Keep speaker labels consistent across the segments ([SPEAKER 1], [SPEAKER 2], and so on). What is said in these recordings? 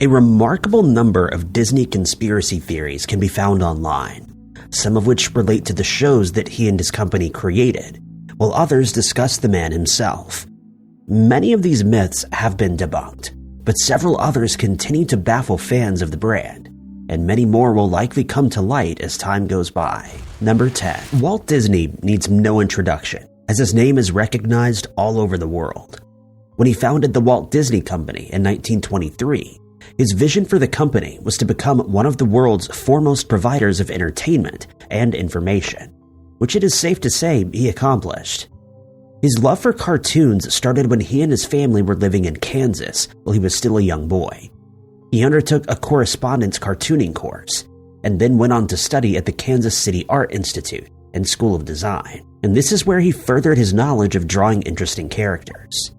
[SPEAKER 1] A remarkable number of Disney conspiracy theories can be found online, some of which relate to the shows that he and his company created, while others discuss the man himself. Many of these myths have been debunked, but several others continue to baffle fans of the brand, and many more will likely come to light as time goes by. Number 10. Walt Disney needs no introduction, as his name is recognized all over the world. When he founded the Walt Disney Company in 1923, his vision for the company was to become one of the world's foremost providers of entertainment and information, which it is safe to say he accomplished. His love for cartoons started when he and his family were living in Kansas while he was still a young boy. He undertook a correspondence cartooning course, and then went on to study at the Kansas City Art Institute and School of Design, and this is where he furthered his knowledge of drawing interesting characters.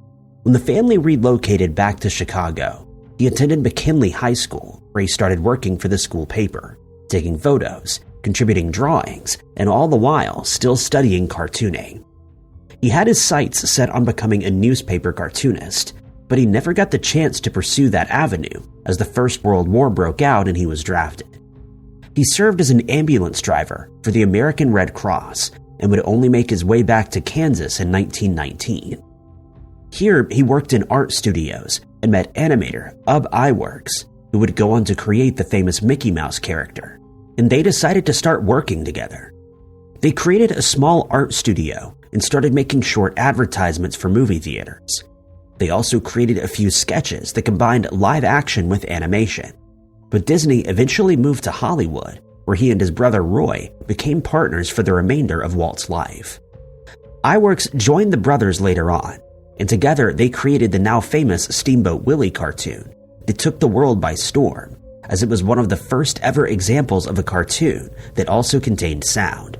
[SPEAKER 1] When the family relocated back to Chicago, he attended McKinley High School, where he started working for the school paper, taking photos, contributing drawings, and all the while still studying cartooning. He had his sights set on becoming a newspaper cartoonist, but he never got the chance to pursue that avenue as the First World War broke out and he was drafted. He served as an ambulance driver for the American Red Cross and would only make his way back to Kansas in 1919. Here, he worked in art studios and met animator Ub Iwerks, who would go on to create the famous Mickey Mouse character, and they decided to start working together. They created a small art studio and started making short advertisements for movie theaters. They also created a few sketches that combined live action with animation. But Disney eventually moved to Hollywood, where he and his brother Roy became partners for the remainder of Walt's life. Iwerks joined the brothers later on, and together they created the now famous Steamboat Willie cartoon that took the world by storm, as it was one of the first ever examples of a cartoon that also contained sound.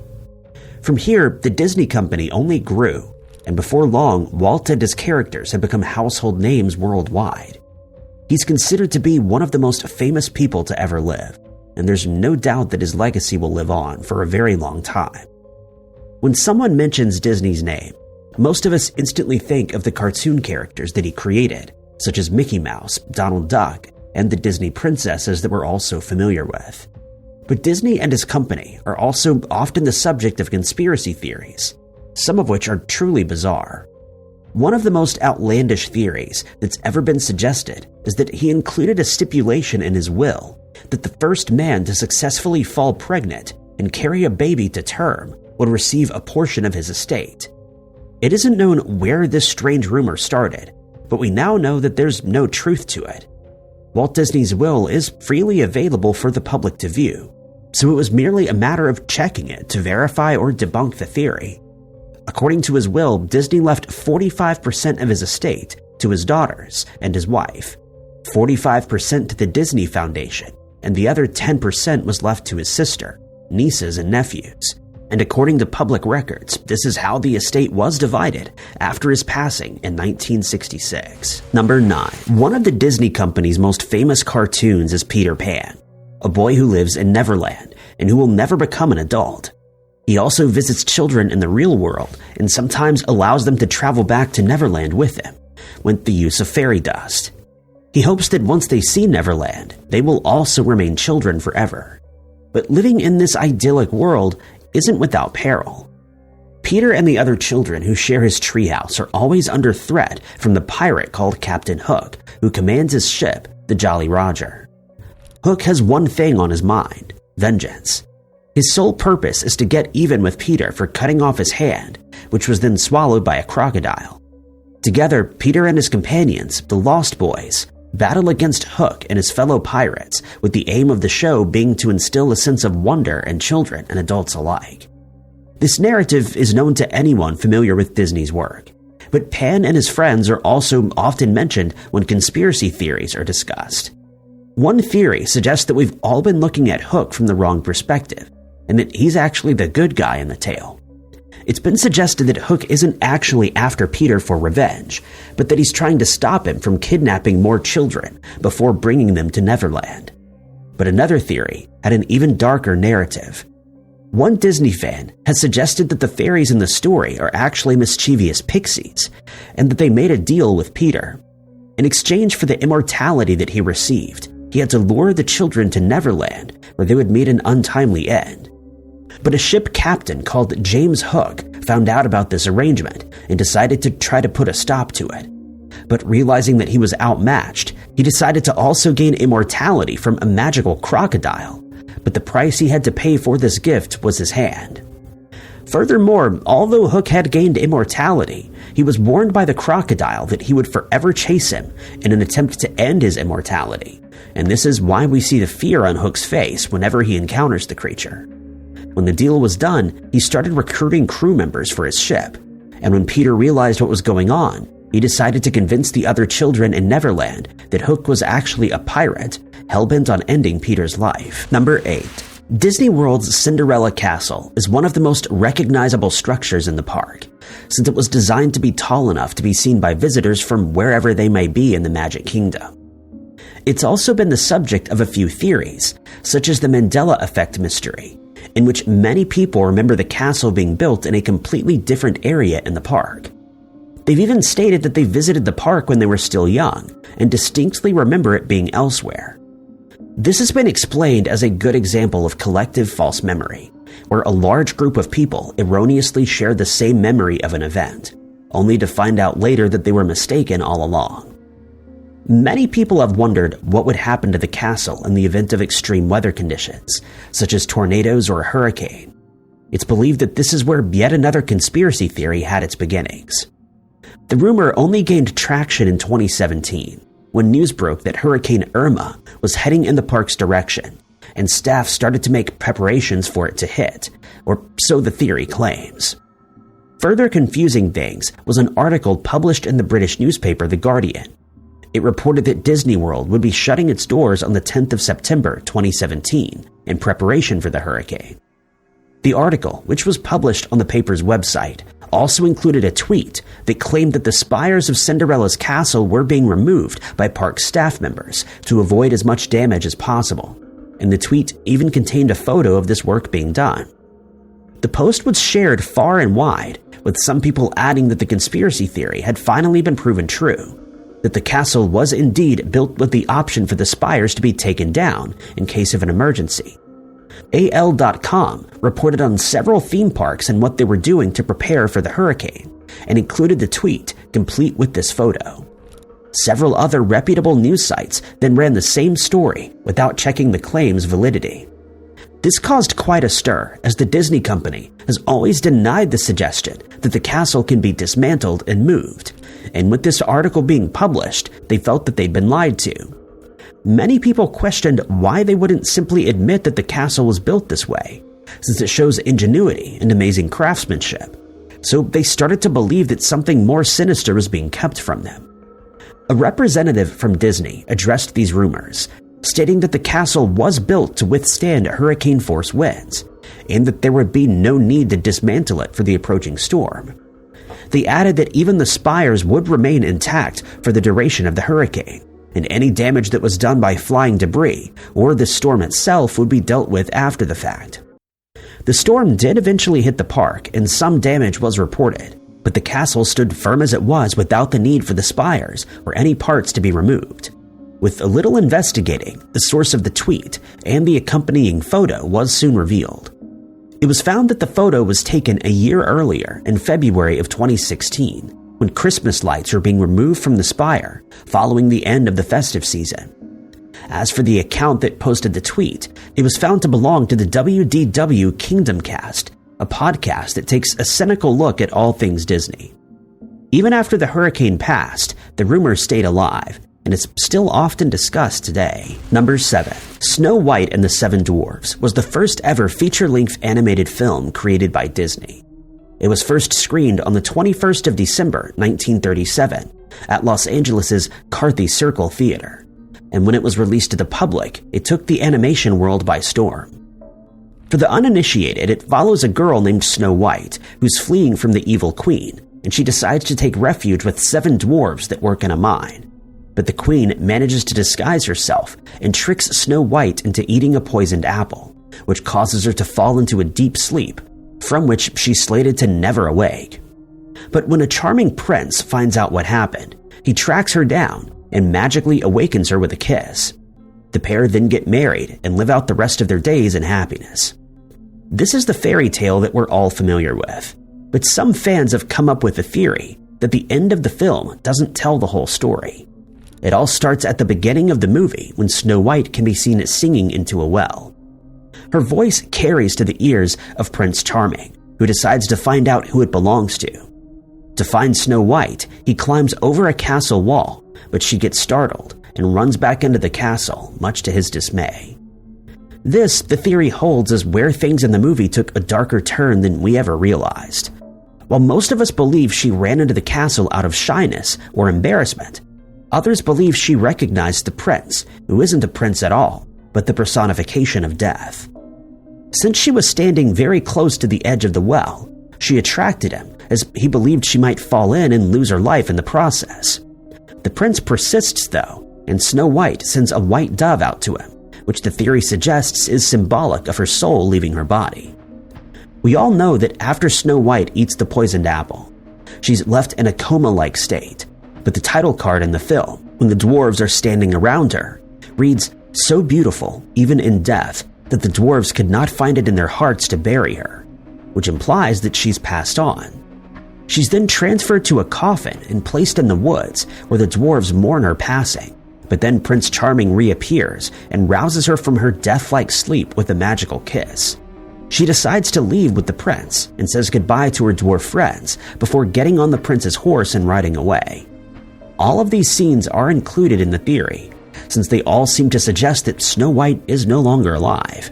[SPEAKER 1] From here, the Disney Company only grew, and before long, Walt and his characters had become household names worldwide. He's considered to be one of the most famous people to ever live, and there's no doubt that his legacy will live on for a very long time. When someone mentions Disney's name, most of us instantly think of the cartoon characters that he created, such as Mickey Mouse, Donald Duck, and the Disney princesses that we're all so familiar with. But Disney and his company are also often the subject of conspiracy theories, some of which are truly bizarre. One of the most outlandish theories that's ever been suggested is that he included a stipulation in his will that the first man to successfully fall pregnant and carry a baby to term would receive a portion of his estate. It isn't known where this strange rumor started, but we now know that there's no truth to it. Walt Disney's will is freely available for the public to view, so it was merely a matter of checking it to verify or debunk the theory. According to his will, Disney left 45% of his estate to his daughters and his wife, 45% to the Disney Foundation, and the other 10% was left to his sister, nieces, and nephews. And according to public records, this is how the estate was divided after his passing in 1966. Number 9. One of the Disney Company's most famous cartoons is Peter Pan, a boy who lives in Neverland and who will never become an adult. He also visits children in the real world and sometimes allows them to travel back to Neverland with him, with the use of fairy dust. He hopes that once they see Neverland, they will also remain children forever. But living in this idyllic world isn't without peril. Peter and the other children who share his treehouse are always under threat from the pirate called Captain Hook, who commands his ship, the Jolly Roger. Hook has one thing on his mind: vengeance. His sole purpose is to get even with Peter for cutting off his hand, which was then swallowed by a crocodile. Together, Peter and his companions, the Lost Boys, battle against Hook and his fellow pirates, with the aim of the show being to instill a sense of wonder in children and adults alike. This narrative is known to anyone familiar with Disney's work, but Pan and his friends are also often mentioned when conspiracy theories are discussed. One theory suggests that we've all been looking at Hook from the wrong perspective, and that he's actually the good guy in the tale. It's been suggested that Hook isn't actually after Peter for revenge, but that he's trying to stop him from kidnapping more children before bringing them to Neverland. But another theory had an even darker narrative. One Disney fan has suggested that the fairies in the story are actually mischievous pixies, and that they made a deal with Peter. In exchange for the immortality that he received, he had to lure the children to Neverland, where they would meet an untimely end. But a ship captain called James Hook found out about this arrangement and decided to try to put a stop to it. But realizing that he was outmatched, he decided to also gain immortality from a magical crocodile. But the price he had to pay for this gift was his hand. Furthermore, although Hook had gained immortality, he was warned by the crocodile that he would forever chase him in an attempt to end his immortality, and this is why we see the fear on Hook's face whenever he encounters the creature. When the deal was done, he started recruiting crew members for his ship, and when Peter realized what was going on, he decided to convince the other children in Neverland that Hook was actually a pirate, hell-bent on ending Peter's life. Number 8. Disney World's Cinderella Castle is one of the most recognizable structures in the park, since it was designed to be tall enough to be seen by visitors from wherever they may be in the Magic Kingdom. It's also been the subject of a few theories, such as the Mandela Effect mystery, in which many people remember the castle being built in a completely different area in the park. They've even stated that they visited the park when they were still young, and distinctly remember it being elsewhere. This has been explained as a good example of collective false memory, where a large group of people erroneously share the same memory of an event, only to find out later that they were mistaken all along. Many people have wondered what would happen to the castle in the event of extreme weather conditions, such as tornadoes or a hurricane. It's believed that this is where yet another conspiracy theory had its beginnings. The rumor only gained traction in 2017, when news broke that Hurricane Irma was heading in the park's direction, and staff started to make preparations for it to hit, or so the theory claims. Further confusing things was an article published in the British newspaper The Guardian. It reported that Disney World would be shutting its doors on the 10th of September 2017 in preparation for the hurricane. The article, which was published on the paper's website, also included a tweet that claimed that the spires of Cinderella's castle were being removed by park staff members to avoid as much damage as possible, and the tweet even contained a photo of this work being done. The post was shared far and wide, with some people adding that the conspiracy theory had finally been proven true, that the castle was indeed built with the option for the spires to be taken down in case of an emergency. AL.com reported on several theme parks and what they were doing to prepare for the hurricane, and included the tweet complete with this photo. Several other reputable news sites then ran the same story without checking the claim's validity. This caused quite a stir, as the Disney company has always denied the suggestion that the castle can be dismantled and moved, and with this article being published, they felt that they'd been lied to. Many people questioned why they wouldn't simply admit that the castle was built this way, since it shows ingenuity and amazing craftsmanship. So they started to believe that something more sinister was being kept from them. A representative from Disney addressed these rumors, stating that the castle was built to withstand hurricane-force winds, and that there would be no need to dismantle it for the approaching storm. They added that even the spires would remain intact for the duration of the hurricane, and any damage that was done by flying debris or the storm itself would be dealt with after the fact. The storm did eventually hit the park, and some damage was reported, but the castle stood firm as it was without the need for the spires or any parts to be removed. With a little investigating, the source of the tweet and the accompanying photo was soon revealed. It was found that the photo was taken a year earlier, in February of 2016, when Christmas lights were being removed from the spire following the end of the festive season. As for the account that posted the tweet, it was found to belong to the WDW Kingdom Cast, a podcast that takes a cynical look at all things Disney. Even after the hurricane passed, the rumor stayed alive, and it's still often discussed today. Number 7. Snow White and the Seven Dwarfs was the first ever feature-length animated film created by Disney. It was first screened on the 21st of December, 1937, at Los Angeles' Carthy Circle Theater, and when it was released to the public, it took the animation world by storm. For the uninitiated, it follows a girl named Snow White, who's fleeing from the evil queen, and she decides to take refuge with 7 dwarves that work in a mine. But the queen manages to disguise herself and tricks Snow White into eating a poisoned apple, which causes her to fall into a deep sleep, from which she's slated to never awake. But when a charming prince finds out what happened, he tracks her down and magically awakens her with a kiss. The pair then get married and live out the rest of their days in happiness. This is the fairy tale that we're all familiar with, but some fans have come up with a theory that the end of the film doesn't tell the whole story. It all starts at the beginning of the movie when Snow White can be seen singing into a well. Her voice carries to the ears of Prince Charming, who decides to find out who it belongs to. To find Snow White, he climbs over a castle wall, but she gets startled and runs back into the castle, much to his dismay. This, the theory holds, is where things in the movie took a darker turn than we ever realized. While most of us believe she ran into the castle out of shyness or embarrassment, others believe she recognized the prince, who isn't a prince at all, but the personification of death. Since she was standing very close to the edge of the well, she attracted him, as he believed she might fall in and lose her life in the process. The prince persists, though, and Snow White sends a white dove out to him, which the theory suggests is symbolic of her soul leaving her body. We all know that after Snow White eats the poisoned apple, she's left in a coma-like state, but the title card in the film, when the dwarves are standing around her, reads, "So beautiful, even in death, that the dwarves could not find it in their hearts to bury her," which implies that she's passed on. She's then transferred to a coffin and placed in the woods where the dwarves mourn her passing, but then Prince Charming reappears and rouses her from her death-like sleep with a magical kiss. She decides to leave with the prince and says goodbye to her dwarf friends before getting on the prince's horse and riding away. All of these scenes are included in the theory, since they all seem to suggest that Snow White is no longer alive.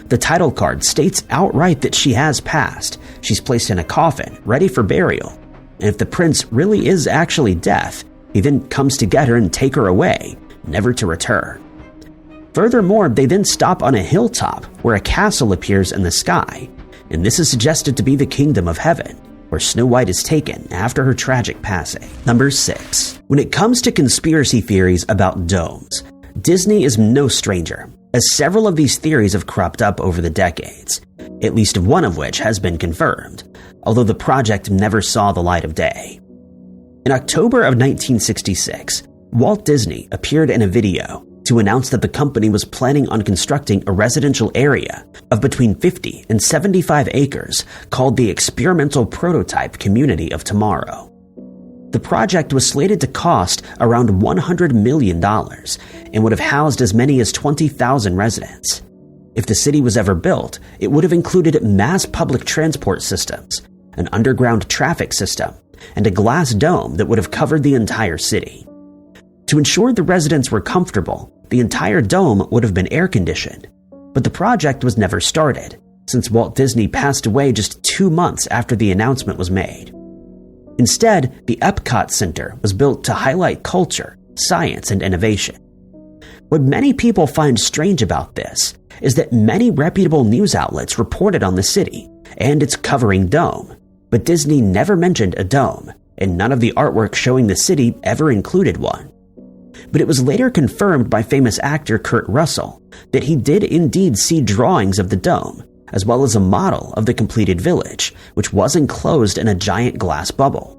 [SPEAKER 1] The title card states outright that she has passed. She's placed in a coffin, ready for burial. And if the prince really is actually death, he then comes to get her and take her away, never to return. Furthermore, they then stop on a hilltop where a castle appears in the sky, and this is suggested to be the kingdom of heaven, where Snow White is taken after her tragic passing. Number 6. When it comes to conspiracy theories about domes, Disney is no stranger, as several of these theories have cropped up over the decades, at least one of which has been confirmed, although the project never saw the light of day. In October of 1966, Walt Disney appeared in a video to announce that the company was planning on constructing a residential area of between 50 and 75 acres called the Experimental Prototype Community of Tomorrow. The project was slated to cost around $100 million and would have housed as many as 20,000 residents. If the city was ever built, it would have included mass public transport systems, an underground traffic system, and a glass dome that would have covered the entire city. To ensure the residents were comfortable, the entire dome would have been air-conditioned, but the project was never started, since Walt Disney passed away just 2 months after the announcement was made. Instead, the Epcot Center was built to highlight culture, science, and innovation. What many people find strange about this is that many reputable news outlets reported on the city and its covering dome, but Disney never mentioned a dome, and none of the artwork showing the city ever included one. But it was later confirmed by famous actor Kurt Russell that he did indeed see drawings of the dome, as well as a model of the completed village, which was enclosed in a giant glass bubble.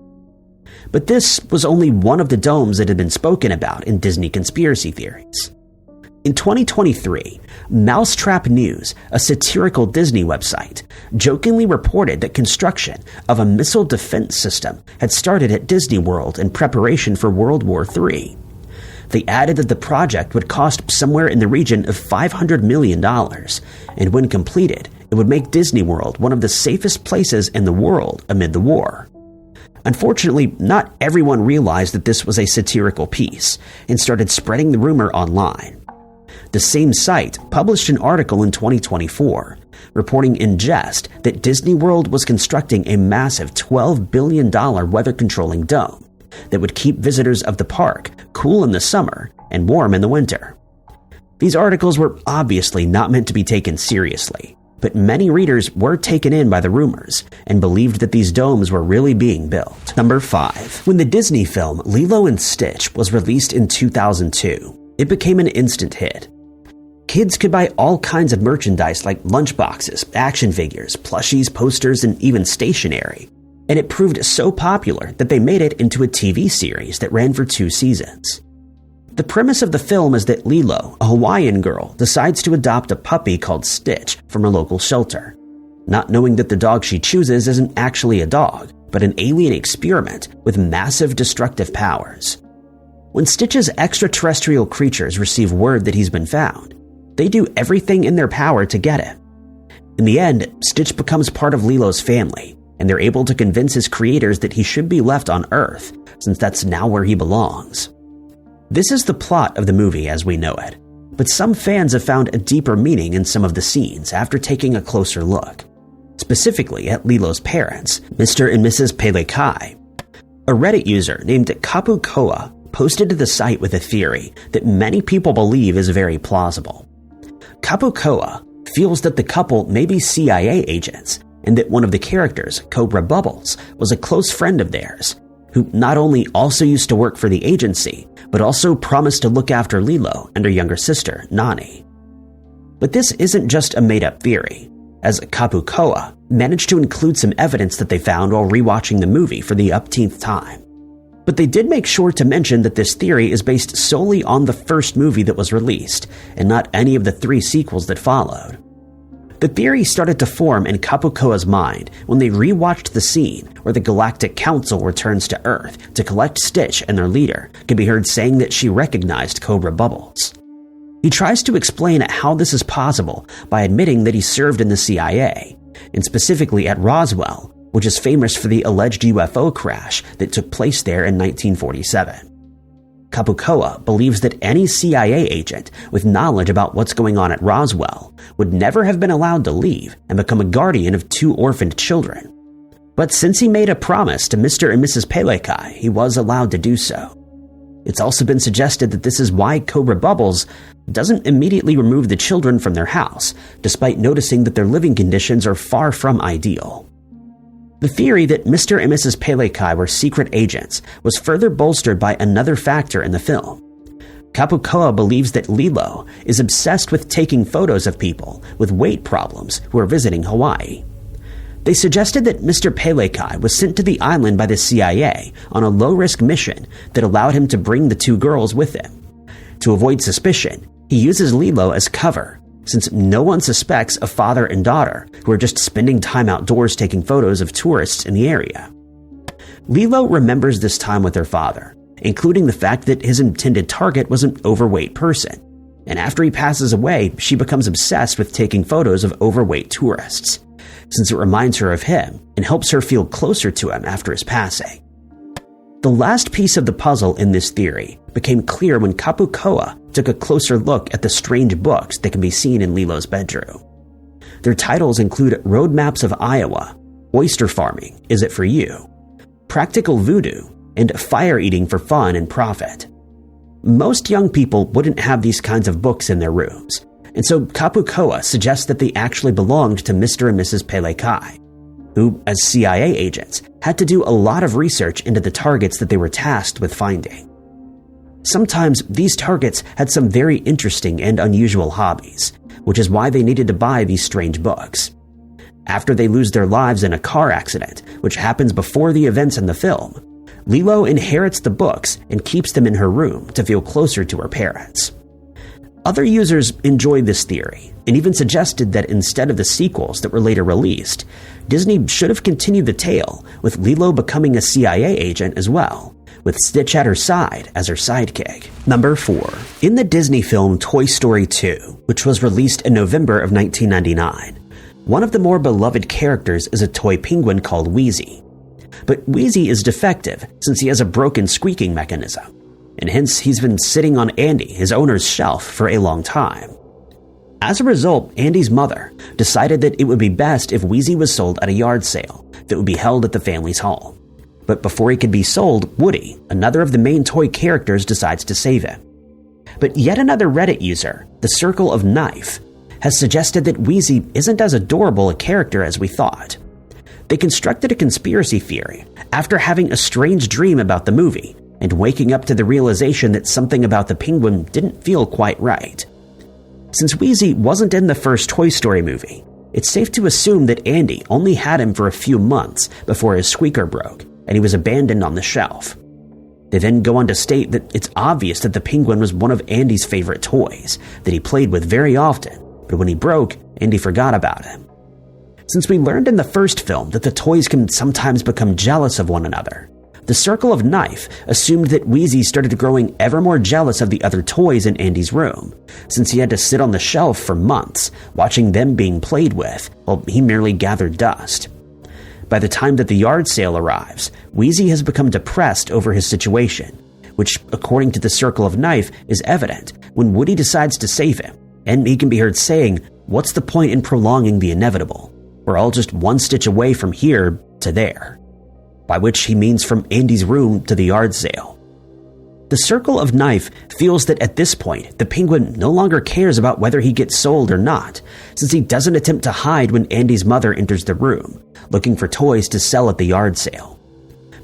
[SPEAKER 1] But this was only one of the domes that had been spoken about in Disney conspiracy theories. In 2023, Mousetrap News, a satirical Disney website, jokingly reported that construction of a missile defense system had started at Disney World in preparation for World War III. They added that the project would cost somewhere in the region of $500 million, and when completed, it would make Disney World one of the safest places in the world amid the war. Unfortunately, not everyone realized that this was a satirical piece and started spreading the rumor online. The same site published an article in 2024 reporting in jest that Disney World was constructing a massive $12 billion weather-controlling dome that would keep visitors of the park cool in the summer and warm in the winter. These articles were obviously not meant to be taken seriously, but many readers were taken in by the rumors and believed that these domes were really being built. Number 5. When the Disney film Lilo and Stitch was released in 2002, it became an instant hit. Kids could buy all kinds of merchandise like lunchboxes, action figures, plushies, posters, and even stationery. And it proved so popular that they made it into a TV series that ran for 2 seasons. The premise of the film is that Lilo, a Hawaiian girl, decides to adopt a puppy called Stitch from a local shelter, not knowing that the dog she chooses isn't actually a dog, but an alien experiment with massive destructive powers. When Stitch's extraterrestrial creatures receive word that he's been found, they do everything in their power to get him. In the end, Stitch becomes part of Lilo's family, and they're able to convince his creators that he should be left on Earth, since that's now where he belongs. This is the plot of the movie as we know it, but some fans have found a deeper meaning in some of the scenes after taking a closer look, specifically at Lilo's parents, Mr. and Mrs. Pelekai. A Reddit user named Kapu Koa posted to the site with a theory that many people believe is very plausible. Kapu Koa feels that the couple may be CIA agents, and that one of the characters, Cobra Bubbles, was a close friend of theirs, who not only also used to work for the agency, but also promised to look after Lilo and her younger sister, Nani. But this isn't just a made-up theory, as Kapu Koa managed to include some evidence that they found while rewatching the movie for the upteenth time. But they did make sure to mention that this theory is based solely on the first movie that was released, and not any of the 3 sequels that followed. The theory started to form in Kapu Koa's mind when they rewatched the scene where the Galactic Council returns to Earth to collect Stitch, and their leader can be heard saying that she recognized Cobra Bubbles. He tries to explain how this is possible by admitting that he served in the CIA, and specifically at Roswell, which is famous for the alleged UFO crash that took place there in 1947. Kapu Koa believes that any CIA agent with knowledge about what's going on at Roswell would never have been allowed to leave and become a guardian of 2 orphaned children. But since he made a promise to Mr. and Mrs. Pelekai, he was allowed to do so. It's also been suggested that this is why Cobra Bubbles doesn't immediately remove the children from their house, despite noticing that their living conditions are far from ideal. The theory that Mr. and Mrs. Pelekai were secret agents was further bolstered by another factor in the film. Kapu Koa believes that Lilo is obsessed with taking photos of people with weight problems who are visiting Hawaii. They suggested that Mr. Pelekai was sent to the island by the CIA on a low-risk mission that allowed him to bring the 2 girls with him. To avoid suspicion, he uses Lilo as cover, since no one suspects a father and daughter who are just spending time outdoors taking photos of tourists in the area. Lilo remembers this time with her father, including the fact that his intended target was an overweight person, and after he passes away, she becomes obsessed with taking photos of overweight tourists, since it reminds her of him and helps her feel closer to him after his passing. The last piece of the puzzle in this theory became clear when Kapu Koa took a closer look at the strange books that can be seen in Lilo's bedroom. Their titles include Roadmaps of Iowa, Oyster Farming, Is It For You?, Practical Voodoo, and Fire Eating for Fun and Profit. Most young people wouldn't have these kinds of books in their rooms, and so Kapu Koa suggests that they actually belonged to Mr. and Mrs. Pelekai, who, as CIA agents, had to do a lot of research into the targets that they were tasked with finding. Sometimes these targets had some very interesting and unusual hobbies, which is why they needed to buy these strange books. After they lose their lives in a car accident, which happens before the events in the film, Lilo inherits the books and keeps them in her room to feel closer to her parents. Other users enjoyed this theory and even suggested that instead of the sequels that were later released, Disney should have continued the tale with Lilo becoming a CIA agent as well, with Stitch at her side as her sidekick. Number 4. In the Disney film Toy Story 2, which was released in November of 1999, one of the more beloved characters is a toy penguin called Wheezy. But Wheezy is defective since he has a broken squeaking mechanism, and hence he's been sitting on Andy, his owner's shelf, for a long time. As a result, Andy's mother decided that it would be best if Wheezy was sold at a yard sale that would be held at the family's home. But before he could be sold, Woody, another of the main toy characters, decides to save him. But yet another Reddit user, the Circle of Knife, has suggested that Wheezy isn't as adorable a character as we thought. They constructed a conspiracy theory after having a strange dream about the movie and waking up to the realization that something about the penguin didn't feel quite right. Since Wheezy wasn't in the first Toy Story movie, it's safe to assume that Andy only had him for a few months before his squeaker broke and he was abandoned on the shelf. They then go on to state that it's obvious that the penguin was one of Andy's favorite toys that he played with very often, but when he broke, Andy forgot about him. Since we learned in the first film that the toys can sometimes become jealous of one another, the Circle of Knife assumed that Wheezy started growing ever more jealous of the other toys in Andy's room, since he had to sit on the shelf for months, watching them being played with, while he merely gathered dust. By the time that the yard sale arrives, Wheezy has become depressed over his situation, which, according to the Circle of Knife, is evident when Woody decides to save him, and he can be heard saying, "What's the point in prolonging the inevitable? We're all just one stitch away from here to there." By which he means from Andy's room to the yard sale. The Circle of Knife feels that at this point, the penguin no longer cares about whether he gets sold or not, since he doesn't attempt to hide when Andy's mother enters the room, looking for toys to sell at the yard sale.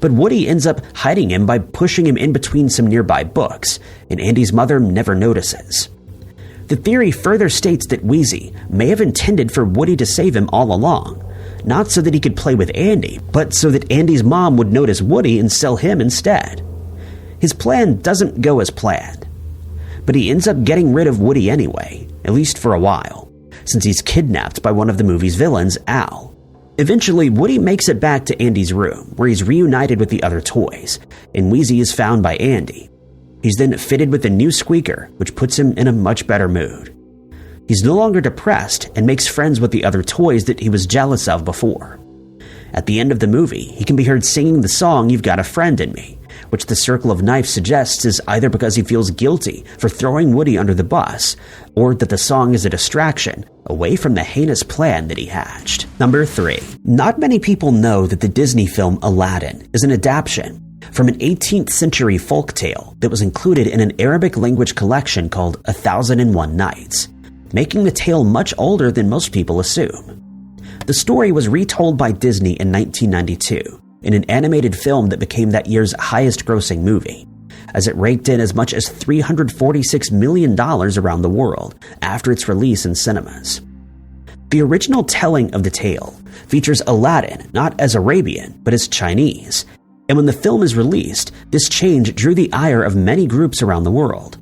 [SPEAKER 1] But Woody ends up hiding him by pushing him in between some nearby books, and Andy's mother never notices. The theory further states that Wheezy may have intended for Woody to save him all along, not so that he could play with Andy, but so that Andy's mom would notice Woody and sell him instead. His plan doesn't go as planned, but he ends up getting rid of Woody anyway, at least for a while, since he's kidnapped by one of the movie's villains, Al. Eventually, Woody makes it back to Andy's room, where he's reunited with the other toys, and Wheezy is found by Andy. He's then fitted with a new squeaker, which puts him in a much better mood. He's no longer depressed and makes friends with the other toys that he was jealous of before. At the end of the movie, he can be heard singing the song "You've Got a Friend in Me," which the Circle of Knife suggests is either because he feels guilty for throwing Woody under the bus, or that the song is a distraction away from the heinous plan that he hatched. Number 3. Not many people know that the Disney film Aladdin is an adaptation from an 18th century folk tale that was included in an Arabic language collection called 1001 Nights, making the tale much older than most people assume. The story was retold by Disney in 1992 in an animated film that became that year's highest-grossing movie, as it raked in as much as $346 million around the world after its release in cinemas. The original telling of the tale features Aladdin not as Arabian, but as Chinese, and when the film is released, this change drew the ire of many groups around the world.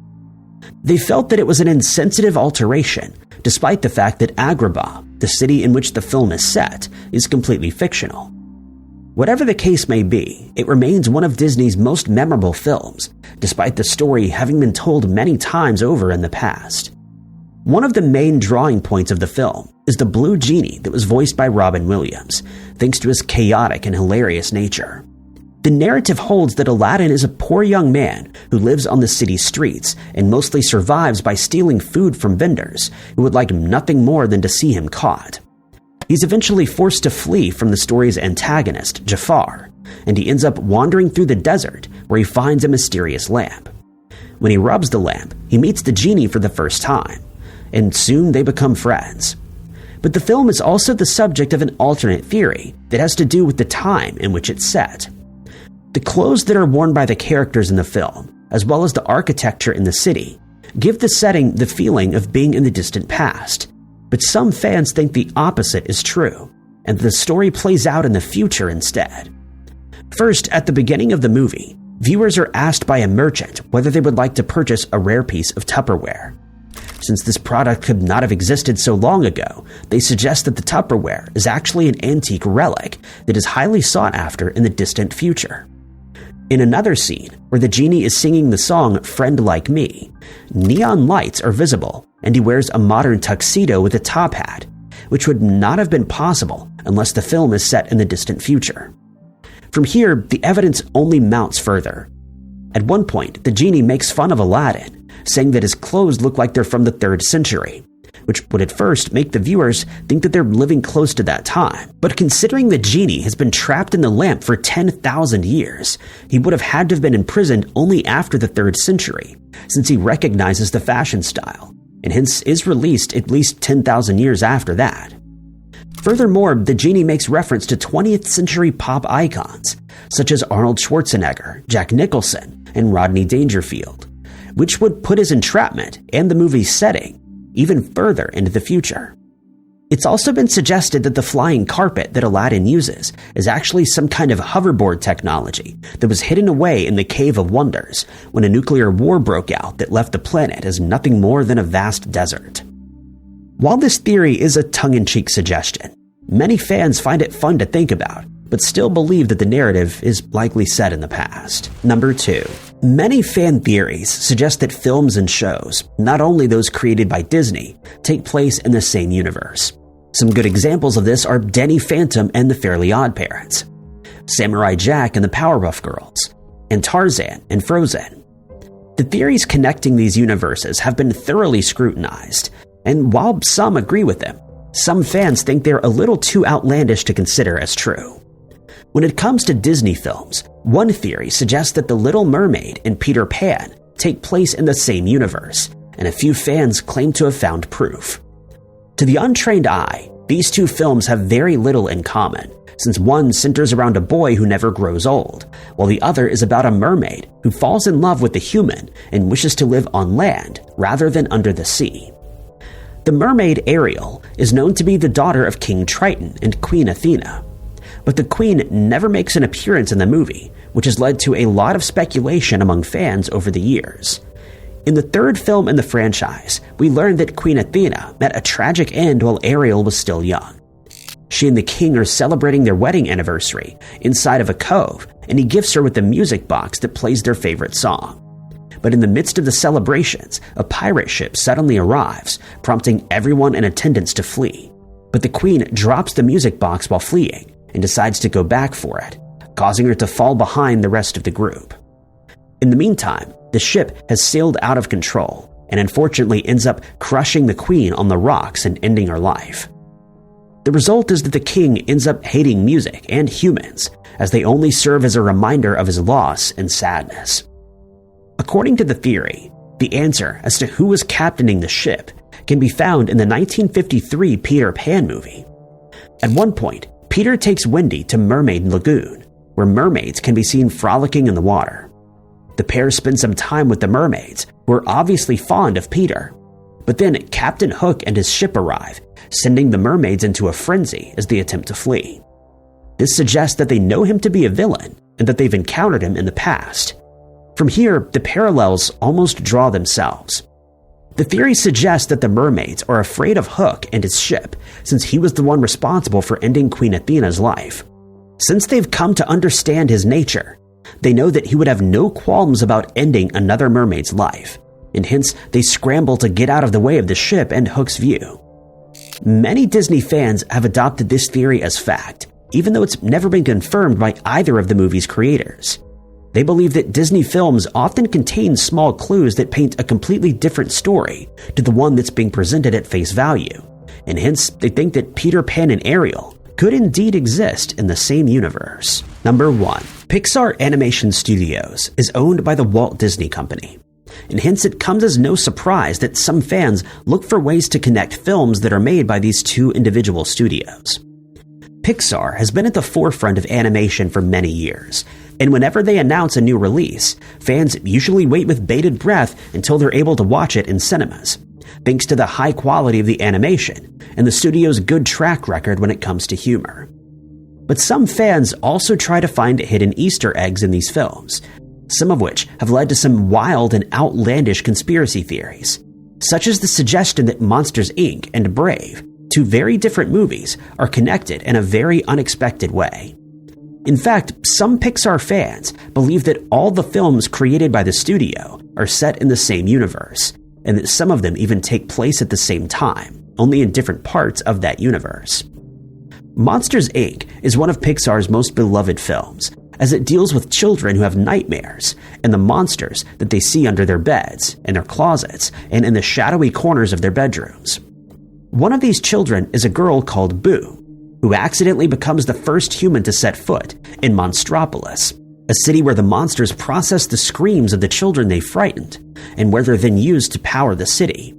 [SPEAKER 1] They felt that it was an insensitive alteration, despite the fact that Agrabah, the city in which the film is set, is completely fictional. Whatever the case may be, it remains one of Disney's most memorable films, despite the story having been told many times over in the past. One of the main drawing points of the film is the blue genie that was voiced by Robin Williams, thanks to his chaotic and hilarious nature. The narrative holds that Aladdin is a poor young man who lives on the city's streets and mostly survives by stealing food from vendors who would like nothing more than to see him caught. He's eventually forced to flee from the story's antagonist, Jafar, and he ends up wandering through the desert where he finds a mysterious lamp. When he rubs the lamp, he meets the genie for the first time, and soon they become friends. But the film is also the subject of an alternate theory that has to do with the time in which it's set. The clothes that are worn by the characters in the film, as well as the architecture in the city, give the setting the feeling of being in the distant past. But some fans think the opposite is true, and the story plays out in the future instead. First, at the beginning of the movie, viewers are asked by a merchant whether they would like to purchase a rare piece of Tupperware. Since this product could not have existed so long ago, they suggest that the Tupperware is actually an antique relic that is highly sought after in the distant future. In another scene, where the genie is singing the song "Friend Like Me," neon lights are visible, and he wears a modern tuxedo with a top hat, which would not have been possible unless the film is set in the distant future. From here, the evidence only mounts further. At one point, the genie makes fun of Aladdin, saying that his clothes look like they're from the 3rd century, which would at first make the viewers think that they're living close to that time. But considering the genie has been trapped in the lamp for 10,000 years, he would have had to have been imprisoned only after the 3rd century, since he recognizes the fashion style, and hence is released at least 10,000 years after that. Furthermore, the genie makes reference to 20th century pop icons, such as Arnold Schwarzenegger, Jack Nicholson, and Rodney Dangerfield, which would put his entrapment and the movie's setting even further into the future. It's also been suggested that the flying carpet that Aladdin uses is actually some kind of hoverboard technology that was hidden away in the Cave of Wonders when a nuclear war broke out that left the planet as nothing more than a vast desert. While this theory is a tongue-in-cheek suggestion, many fans find it fun to think about, but still believe that the narrative is likely set in the past. Number 2. Many fan theories suggest that films and shows, not only those created by Disney, take place in the same universe. Some good examples of this are Danny Phantom and the Fairly OddParents, Samurai Jack and the Powerpuff Girls, and Tarzan and Frozen. The theories connecting these universes have been thoroughly scrutinized, and while some agree with them, some fans think they're a little too outlandish to consider as true. When it comes to Disney films, one theory suggests that The Little Mermaid and Peter Pan take place in the same universe, and a few fans claim to have found proof. To the untrained eye, these two films have very little in common, since one centers around a boy who never grows old, while the other is about a mermaid who falls in love with a human and wishes to live on land rather than under the sea. The mermaid Ariel is known to be the daughter of King Triton and Queen Athena, but the queen never makes an appearance in the movie, which has led to a lot of speculation among fans over the years. In the third film in the franchise, we learn that Queen Athena met a tragic end while Ariel was still young. She and the king are celebrating their wedding anniversary inside of a cove, and he gifts her with a music box that plays their favorite song. But in the midst of the celebrations, a pirate ship suddenly arrives, prompting everyone in attendance to flee. But the queen drops the music box while fleeing and decides to go back for it, causing her to fall behind the rest of the group. In the meantime, the ship has sailed out of control and unfortunately ends up crushing the queen on the rocks and ending her life. The result is that the king ends up hating music and humans, as they only serve as a reminder of his loss and sadness. According to the theory, the answer as to who was captaining the ship can be found in the 1953 Peter Pan movie. At one point, Peter takes Wendy to Mermaid Lagoon, where mermaids can be seen frolicking in the water. The pair spend some time with the mermaids, who are obviously fond of Peter. But then Captain Hook and his ship arrive, sending the mermaids into a frenzy as they attempt to flee. This suggests that they know him to be a villain and that they've encountered him in the past. From here, the parallels almost draw themselves. The theory suggests that the mermaids are afraid of Hook and his ship, since he was the one responsible for ending Queen Athena's life. Since they've come to understand his nature, they know that he would have no qualms about ending another mermaid's life, and hence they scramble to get out of the way of the ship and Hook's view. Many Disney fans have adopted this theory as fact, even though it's never been confirmed by either of the movie's creators. They believe that Disney films often contain small clues that paint a completely different story to the one that's being presented at face value, and hence they think that Peter Pan and Ariel could indeed exist in the same universe. Number 1. Pixar Animation Studios is owned by the Walt Disney Company, and hence it comes as no surprise that some fans look for ways to connect films that are made by these two individual studios. Pixar has been at the forefront of animation for many years, and whenever they announce a new release, fans usually wait with bated breath until they're able to watch it in cinemas, thanks to the high quality of the animation and the studio's good track record when it comes to humor. But some fans also try to find hidden Easter eggs in these films, some of which have led to some wild and outlandish conspiracy theories, such as the suggestion that Monsters, Inc. and Brave, two very different movies, are connected in a very unexpected way. In fact, some Pixar fans believe that all the films created by the studio are set in the same universe, and that some of them even take place at the same time, only in different parts of that universe. Monsters, Inc. is one of Pixar's most beloved films, as it deals with children who have nightmares and the monsters that they see under their beds, in their closets, and in the shadowy corners of their bedrooms. One of these children is a girl called Boo, who accidentally becomes the first human to set foot in Monstropolis, a city where the monsters process the screams of the children they frightened, and where they're then used to power the city.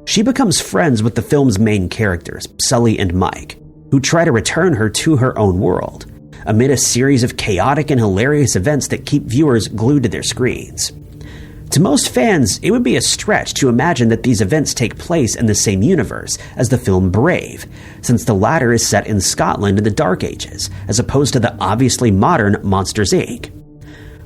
[SPEAKER 1] She becomes friends with the film's main characters, Sully and Mike, who try to return her to her own world, amid a series of chaotic and hilarious events that keep viewers glued to their screens. To most fans, it would be a stretch to imagine that these events take place in the same universe as the film Brave, since the latter is set in Scotland in the Dark Ages, as opposed to the obviously modern Monsters, Inc.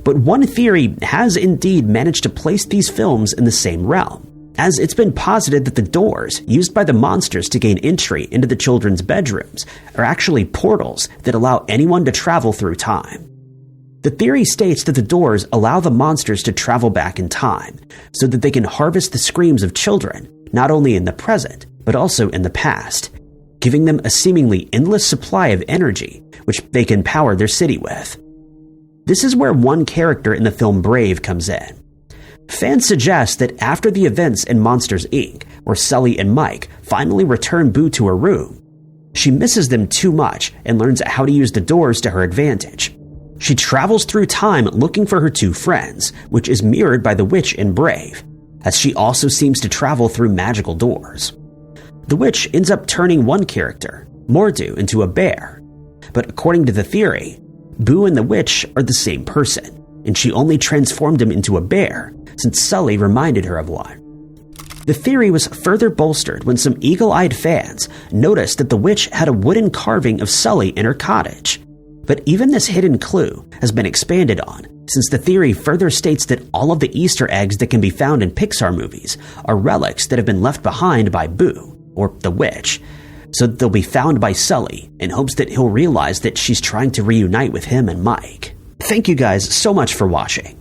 [SPEAKER 1] But one theory has indeed managed to place these films in the same realm, as it's been posited that the doors used by the monsters to gain entry into the children's bedrooms are actually portals that allow anyone to travel through time. The theory states that the doors allow the monsters to travel back in time, so that they can harvest the screams of children, not only in the present, but also in the past, giving them a seemingly endless supply of energy, which they can power their city with. This is where one character in the film Brave comes in. Fans suggest that after the events in Monsters, Inc., where Sully and Mike finally return Boo to her room, she misses them too much and learns how to use the doors to her advantage. She travels through time looking for her two friends, which is mirrored by the witch in Brave, as she also seems to travel through magical doors. The witch ends up turning one character, Mordu, into a bear, but according to the theory, Boo and the witch are the same person, and she only transformed him into a bear since Sully reminded her of one. The theory was further bolstered when some eagle-eyed fans noticed that the witch had a wooden carving of Sully in her cottage. But even this hidden clue has been expanded on, since the theory further states that all of the Easter eggs that can be found in Pixar movies are relics that have been left behind by Boo, or the witch, so that they'll be found by Sully in hopes that he'll realize that she's trying to reunite with him and Mike. Thank you guys so much for watching.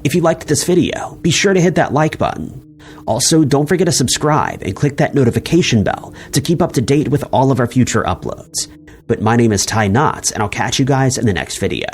[SPEAKER 1] If you liked this video, be sure to hit that like button. Also, don't forget to subscribe and click that notification bell to keep up to date with all of our future uploads. But my name is Ty Knotts, and I'll catch you guys in the next video.